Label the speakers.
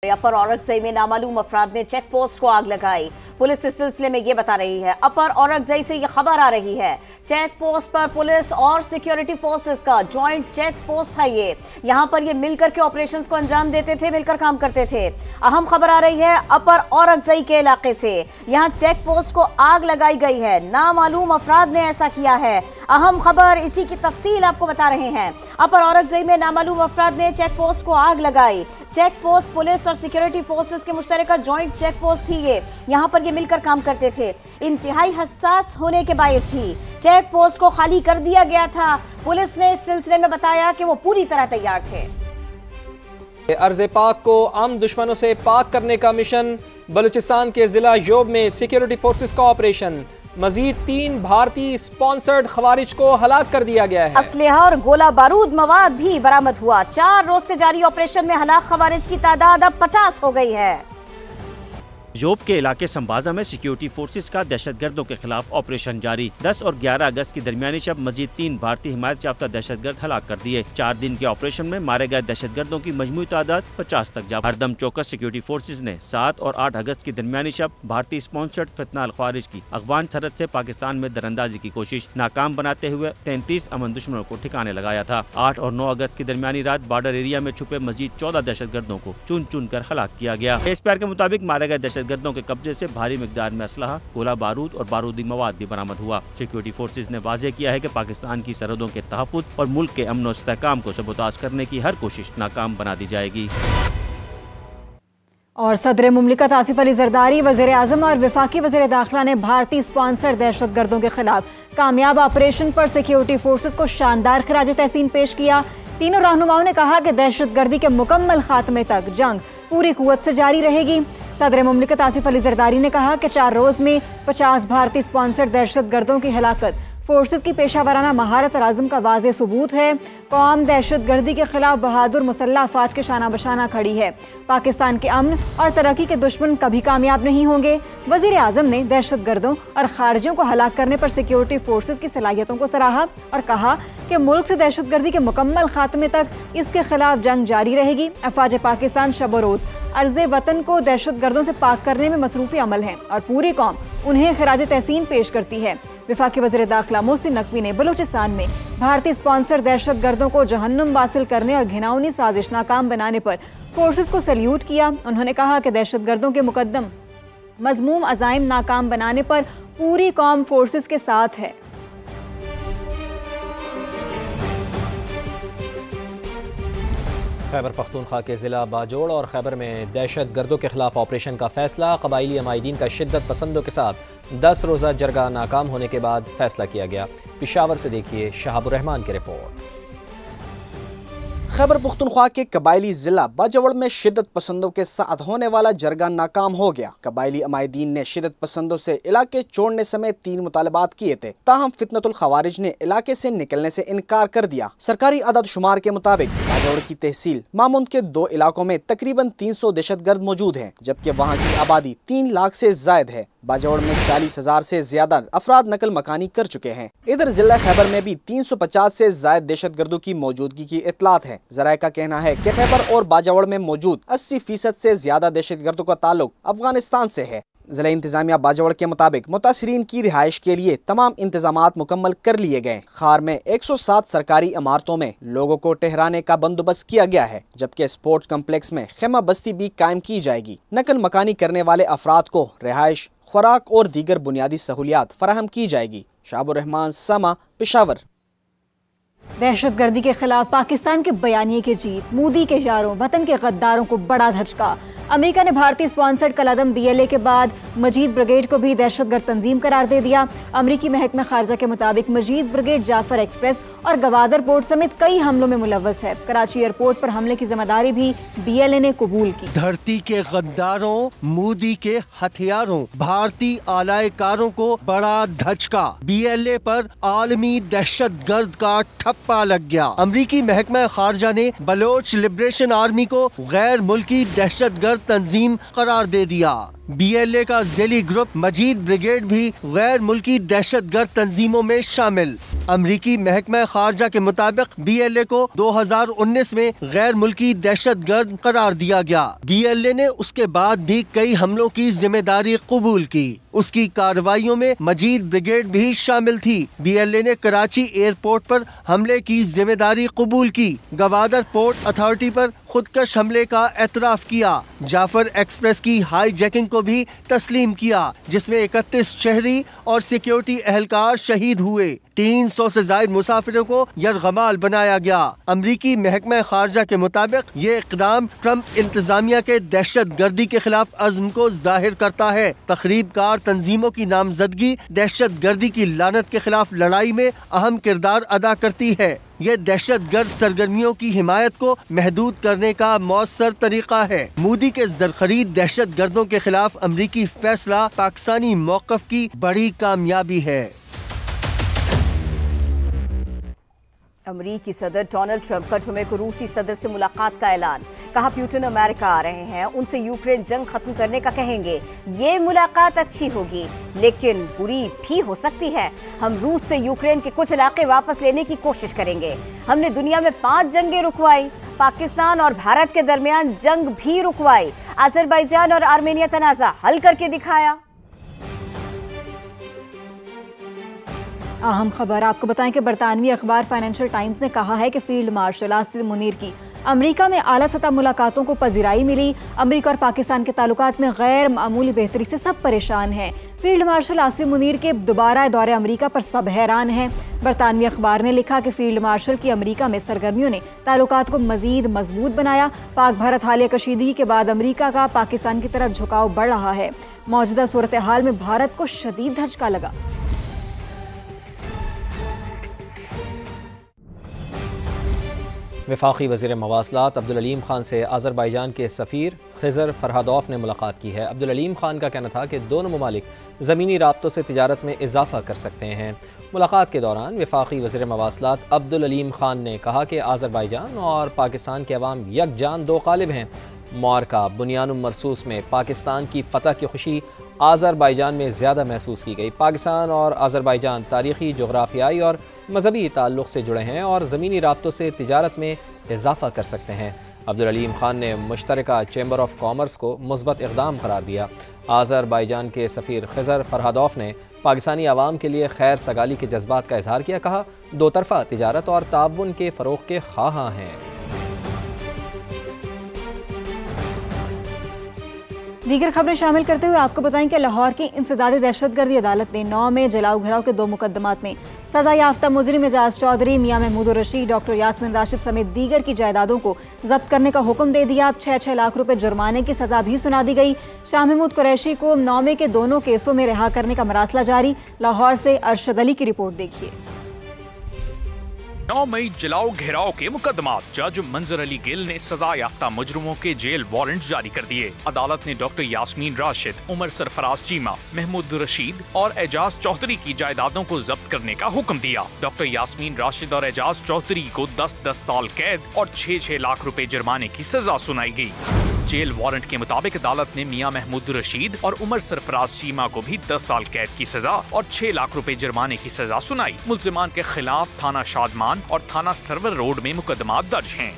Speaker 1: अपर औरकजई में नामालूम अफराद ने चेक पोस्ट को आग लगाई। पुलिस इस सिलसिले में ये बता रही है। अपर औरकजई से ये खबर आ रही है, चेक पोस्ट पर पुलिस और सिक्योरिटी फोर्सेस का जॉइंट चेक पोस्ट था। ये यहाँ पर ये मिलकर के ऑपरेशंस को अंजाम देते थे, मिलकर काम करते थे। अहम खबर आ रही है अपर औरकजई के इलाके से, यहाँ चेक पोस्ट को आग लगाई गई है। नामालूम अफराद ने ऐसा किया है। अहम खबर, इसी की तफसील आपको बता रहे हैं। अपर औरकजई में नामालूम अफराद ने चेक पोस्ट को आग लगाई। चेक पोस्ट पुलिस और सिक्योरिटी फोर्सेस के मुश्तरका जॉइंट चेक पोस्ट थी। ये यहाँ पर ये मिलकर काम करते थे। इंतहाई हसास होने के बायस ही चेक पोस्ट को खाली कर दिया गया था। पुलिस ने इस सिलसिले में बताया कि वो पूरी तरह तैयार थे।
Speaker 2: अर्ज़े पाक को आम दुश्मनों से पाक करने का मिशन। बलूचिस्तान के जिला योब में सिक्योरिटी फोर्सेस का ऑपरेशन। मजीद 3 भारतीय स्पॉन्सर्ड खवारिज को हलाक कर दिया गया है।
Speaker 1: असलहा और गोला बारूद मवाद भी बरामद हुआ। 4 रोज से जारी ऑपरेशन में हलाक खवारिज की तादाद अब 50 हो गई है।
Speaker 3: योब के इलाके संबाजा में सिक्योरिटी फोर्सेस का दहशतगर्दों के खिलाफ ऑपरेशन जारी। 10 और 11 अगस्त की दरमियानी शब मजीद 3 भारतीय हिमायत याफ्ता दहशतगर्द हलाक कर दिए। 4 दिन के ऑपरेशन में मारे गए दहशतगर्दों की मजमूई तादाद 50 तक जा। हरदम चौकस सिक्योरिटी फोर्सेस ने 7 और 8 अगस्त की दरमियानी शब भारतीय स्पॉन्सर्ड फितनाल ख्वारिज की अफगान सरहद से पाकिस्तान में दरअंदाजी की कोशिश नाकाम बनाते हुए 33 अमन दुश्मनों को ठिकाने लगाया था। 8 और 9 अगस्त की दरमियानी रात बॉर्डर एरिया में छुपे मजीद 14 दहशतगर्दों को चुन चुन कर हलाक किया गया। एसपीआर के मुताबिक मारे गए दहशतगर्दों के कब्जे से भारी मिकदार में असलहा, गोला बारूद और बारूदी मवाद भी बरामद हुआ। सिक्योरिटी फोर्सेस ने वाज़ेह किया है कि पाकिस्तान की सरहदों के तहफ़्फ़ुज़ और मुल्क के अमन और इस्तेहकाम को सबोताज करने की हर कोशिश नाकाम बना दी जाएगी।
Speaker 4: और सदर मुमलिकत आसिफ अली जरदारी, वज़ीर आज़म और वफाकी वज़ीर दाखिला ने भारतीय स्पॉन्सर दहशतगर्दों के खिलाफ कामयाब ऑपरेशन पर सिक्योरिटी फोर्सेस को शानदार खिराज तहसीन पेश किया। तीनों रहनुमाओं ने कहा कि दहशतगर्दी के मुकम्मल खात्मे तक जंग पूरी कुव्वत से जारी रहेगी। सदर मुमलिकत आसिफ अली जरदारी ने कहा कि 4 रोज में 50 भारतीय स्पॉन्सर्ड दहशतगर्दों की हलाकत फोर्सेस की पेशावराना महारत और आज़म का वाज़ेह सबूत है। कौम दहशतगर्दी के खिलाफ बहादुर मुसल्लह अफवाज के शाना बशाना खड़ी है। पाकिस्तान के अमन और तरक्की के दुश्मन कभी कामयाब नहीं होंगे। वज़ीर आज़म ने दहशतगर्दों और खारिजियों को हलाक करने पर सिक्योरिटी फोर्सेस की सलाहियतों को सराहा और कहा कि मुल्क से दहशतगर्दी के मुकम्मल खात्मे तक इसके खिलाफ जंग जारी रहेगी। अफवाज पाकिस्तान शब रोज़ अर्ज़े वतन को दहशतगर्दों से पाक करने में मसरूफ़ी अमल है और पूरी कौम उन्हें खिराज तहसीन पेश करती है। वफाकी वज़ीर दाखिला मोहसिन नकवी ने बलूचिस्तान में भारतीय स्पॉन्सर दहशतगर्दों को जहन्नुम वासिल करने और घिनौनी साजिश नाकाम बनाने पर फोर्सेस को सल्यूट किया। उन्होंने कहा कि दहशतगर्दों के मुकद्दम मज़मूम अज़ाइम नाकाम बनाने पर पूरी कौम फोर्सेस के साथ है।
Speaker 2: खैबर पख्तूनख्वा के ज़िला बाजोड़ और खैबर में दहशत गर्दों के खिलाफ ऑपरेशन का फैसला। कबाइली अमायदीन का शिद्दत पसंदों के साथ 10 रोज़ा जरगा नाकाम होने के बाद फैसला किया गया। पेशावर से देखिए शहाबुर रहमान की रिपोर्ट।
Speaker 5: खैबर पख्तूनख्वा के कबायली जिला बाजवड़ में शिद्दत पसंदों के साथ होने वाला जरगा नाकाम हो गया। कबायली अमायदीन ने शिद्दत पसंदों से इलाके छोड़ने समेत 3 मुतालबात किए थे, ताहम फितनतुल खवारिज ने इलाके से निकलने से इनकार कर दिया। सरकारी आदद शुमार के मुताबिक बाजवड़ की तहसील मामुंद के 2 इलाकों में तकरीबन 300 दहशतगर्द मौजूद हैं, जबकि वहाँ की आबादी 3 लाख से जायद है। बाजवड़ में 40,000 से ज्यादा अफराद नकल मकानी कर चुके हैं। इधर जिला खैबर में भी 350 से जायद दहशतगर्दों की मौजूदगी की इतलात है। ज़राए का कहना है कि खैबर और बाजवड़ में मौजूद 80% से ज्यादा दहशतगर्दों का ताल्लुक अफगानिस्तान से है। जिला इंतजामिया बाजवड़ के मुताबिक मुतासरीन की रिहाइश के लिए तमाम इंतजामात मुकम्मल कर लिए गए। खार में 107 सरकारी इमारतों में लोगों को ठहराने का बंदोबस्त किया गया है, जबकि स्पोर्ट्स कम्प्लेक्स में खेमा बस्ती भी कायम की जाएगी। नकल मकानी करने वाले अफराद को रिहाइश, खुराक और दीगर बुनियादी सहूलियात फराहम की जाएगी। शाबुर रहमान, समा, पेशावर।
Speaker 4: दहशतगर्दी के खिलाफ पाकिस्तान के बयानिए की जीत, मोदी के यारों, वतन के गद्दारों को बड़ा धचका। अमेरिका ने भारतीय स्पॉन्सर्ड कलादम BLA के बाद मजीद ब्रिगेड को भी दहशतगर्द तंजीम करार दे दिया। अमेरिकी महकमा खारजा के मुताबिक मजीद ब्रिगेड जाफर एक्सप्रेस और गवादर पोर्ट समेत कई हमलों में मुलव्वस है। कराची एयरपोर्ट पर हमले की जिम्मेदारी भी BLA ने कबूल की।
Speaker 6: धरती के गद्दारों, मोदी के हथियारों, भारतीय आलायकारों को बड़ा धचका। BLA पर आलमी दहशतगर्द का ठप्पा लग गया। अमेरिकी महकमा खारजा ने बलोच लिबरेशन आर्मी को गैर मुल्की दहशतगर्द तंजीम करार दे दिया। BLA का ज़ेली ग्रुप मजीद ब्रिगेड भी गैर मुल्की दहशत गर्द तंजीमों में शामिल। अमरीकी महकमा खारजा के मुताबिक BLA को 2019 में गैर मुल्की दहशत गर्द करार दिया गया। BLA ने उसके बाद भी कई हमलों की जिम्मेदारी कबूल की। उसकी कार्रवाइयों में मजीद ब्रिगेड भी शामिल थी। BLA ने कराची एयरपोर्ट पर हमले की जिम्मेदारी कबूल की। गवादर पोर्ट अथॉरिटी पर खुदकश हमले का एतराफ किया। जाफर एक्सप्रेस की हाई जैकिंग को भी तस्लीम किया, जिसमें 31 शहरी और सिक्योरिटी एहलकार शहीद हुए। 300 से ज्यादा मुसाफिरों को यरगमाल बनाया गया। अमरीकी महकमा खारजा के मुताबिक ये इक़दाम ट्रंप इंतजामिया के दहशत गर्दी के खिलाफ अज़्म को जाहिर करता है। तखरीबकार तंजीमों की नामजदगी दहशत गर्दी की लानत के खिलाफ लड़ाई में अहम किरदार अदा करती है। ये दहशत गर्द सरगर्मियों की हिमायत को महदूद करने का मौसर तरीका है। मोदी के ज़रख़रीद दहशत गर्दों के खिलाफ अमरीकी फैसला पाकिस्तानी मौक़िफ़ की बड़ी कामयाबी है।
Speaker 1: अमरीकी सदर डोनाल्ड ट्रंप का जुमे को रूसी सदर से मुलाकात का ऐलान। कहा पुतिन अमेरिका आ रहे हैं, उनसे यूक्रेन जंग खत्म करने का कहेंगे। ये मुलाकात अच्छी होगी लेकिन बुरी भी हो सकती है। हम रूस से यूक्रेन के कुछ इलाके वापस लेने की कोशिश करेंगे। हमने दुनिया में 5 जंगें रुकवाई, पाकिस्तान और भारत के दरमियान जंग भी रुकवाई, अजरबैजान और आर्मेनिया तनाज़ा हल करके दिखाया।
Speaker 4: अहम खबर आपको बताएं कि बरतानवी अखबार फाइनेंशियल टाइम्स ने कहा है कि फील्ड मार्शल आसिम मुनीर की अमेरिका में आला सतह मुलाकातों को पजीराई मिली। अमेरिका और पाकिस्तान के ताल्लुकात में गैर मामूली बेहतरी से सब परेशान हैं। फील्ड मार्शल आसिम मुनीर के दोबारा दौरे अमेरिका पर सब हैरान हैं। बरतानवी अखबार ने लिखा कि फील्ड मार्शल की अमेरिका में सरगर्मियों ने ताल्लुकात को मजीद मजबूत बनाया। पाक भारत हालिया कशीदगी के बाद अमेरिका का पाकिस्तान की तरफ झुकाव बढ़ रहा है। मौजूदा सूरत हाल में भारत को शदीद धचका लगा।
Speaker 2: वफाकी वज़ीर मवासलात अब्दुल अलीम खान से अज़रबैजान के सफ़ीर खिज़र फरहादोफ ने मुलाकात की है। अब्दुल अलीम खान का कहना था कि दोनों ममालिक ज़मीनी राब्तों से तिजारत में इजाफ़ा कर सकते हैं। मुलाकात के दौरान वफाकी वज़ीर मवासलात अब्दुल अलीम खान ने कहा कि अज़रबैजान और पाकिस्तान के अवाम यकजान दो ग़ालिब हैं। मार्का बुनियानुम मरसूस में पाकिस्तान की फ़तह की खुशी अज़रबैजान में ज़्यादा महसूस की गई। पाकिस्तान और अज़रबैजान तारीख़ी, जोग्राफियाई और मजहबी ताल्लुक़ से जुड़े हैं और ज़मीनी राब्तों से तिजारत में इजाफ़ा कर सकते हैं। अब्दुल अलीम खान ने मुश्तरका चैम्बर ऑफ कॉमर्स को मुस्बत इक़दाम करार दिया। अज़रबैजान के सफ़ीर खिज़र फरहादोफ ने पाकिस्तानी आवाम के लिए खैर सगाली के जज्बात का इजहार किया। कहा, दो तरफ़ा तिजारत और ताउन के फ़रोग़ के ख़्वाहां हैं।
Speaker 4: दीगर खबरें शामिल करते हुए आपको बताएं कि लाहौर की इंसदादी दहशतगर्दी अदालत ने 9 में जलाओ घराव के 2 मुकदमात में सजा याफ्ता मुजरिम एजाज चौधरी, मियां महमूद रशीद, डॉक्टर यास्मीन राशिद समेत दीगर की जायदादों को जब्त करने का हुक्म दे दिया। अब 6-6 लाख रुपए जुर्माने की सजा भी सुना दी गई। शाह महमूद कुरैशी को 9 में के दोनों केसों में रिहा करने का मरासला जारी। लाहौर से अरशद अली की रिपोर्ट देखिए।
Speaker 7: 9 मई जलाओ घेराव के मुकदमात। जज मंजर अली गिल ने सजा याफ्ता मुजरिमों के जेल वारंट जारी कर दिए। अदालत ने डॉक्टर यास्मीन राशिद, उमर सरफराज चीमा, महमूद रशीद और एजाज चौधरी की जायदादों को जब्त करने का हुक्म दिया। डॉक्टर यास्मीन राशिद और एजाज चौधरी को 10-10 साल कैद और 6-6 लाख रुपए जुर्माने की सजा सुनाई गई। जेल वारंट के मुताबिक अदालत ने मियां महमूद रशीद और उमर सरफराज चीमा को भी 10 साल कैद की सजा और 6 लाख रुपए जुर्माने की सजा सुनाई। मुल्जिमान के खिलाफ थाना शादमान और थाना सरवर रोड में मुकदमा दर्ज हैं।